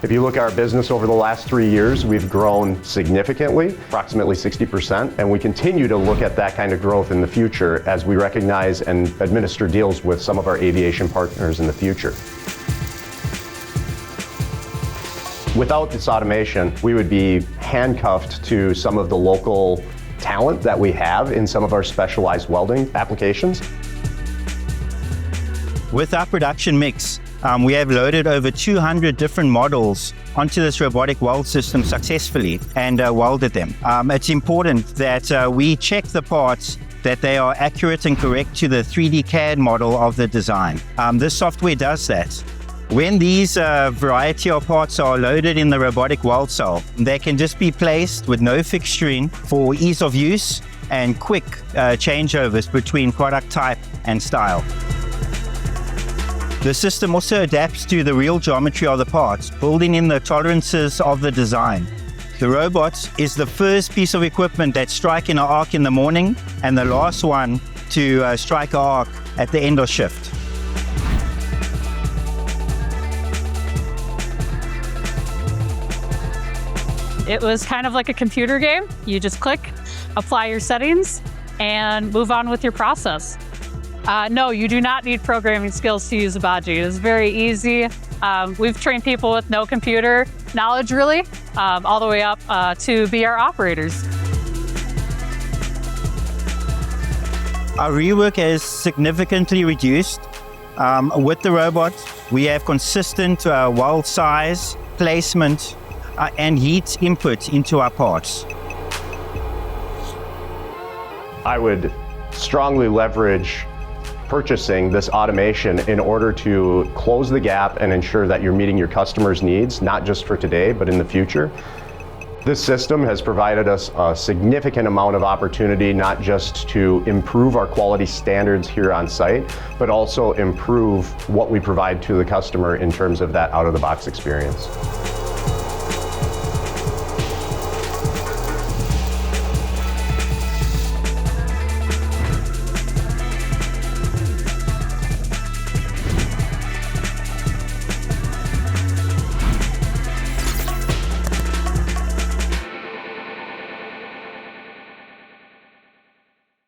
If you look at our business over the last 3 years, we've grown significantly, approximately 60%, and we continue to look at that kind of growth in the future as we recognize and administer deals with some of our aviation partners in the future. Without this automation, we would be handcuffed to some of the local talent that we have in some of our specialized welding applications. With our production mix, we have loaded over 200 different models onto this robotic weld system successfully and welded them. It's important that we check the parts, that they are accurate and correct to the 3D CAD model of the design. This software does that. When these variety of parts are loaded in the robotic weld cell, they can just be placed with no fixturing for ease of use and quick changeovers between product type and style. The system also adapts to the real geometry of the parts, building in the tolerances of the design. The robot is the first piece of equipment that strikes an arc in the morning and the last one to strike an arc at the end of shift. It was kind of like a computer game. You just click, apply your settings, and move on with your process. No, you do not need programming skills to use ABAGY. It is very easy. We've trained people with no computer knowledge, really, all the way up to be our operators. Our rework has significantly reduced. With the robot, we have consistent weld size, placement, and heat input into our parts. I would strongly leverage purchasing this automation in order to close the gap and ensure that you're meeting your customers' needs, not just for today, but in the future. This system has provided us a significant amount of opportunity, not just to improve our quality standards here on site, but also improve what we provide to the customer in terms of that out-of-the-box experience.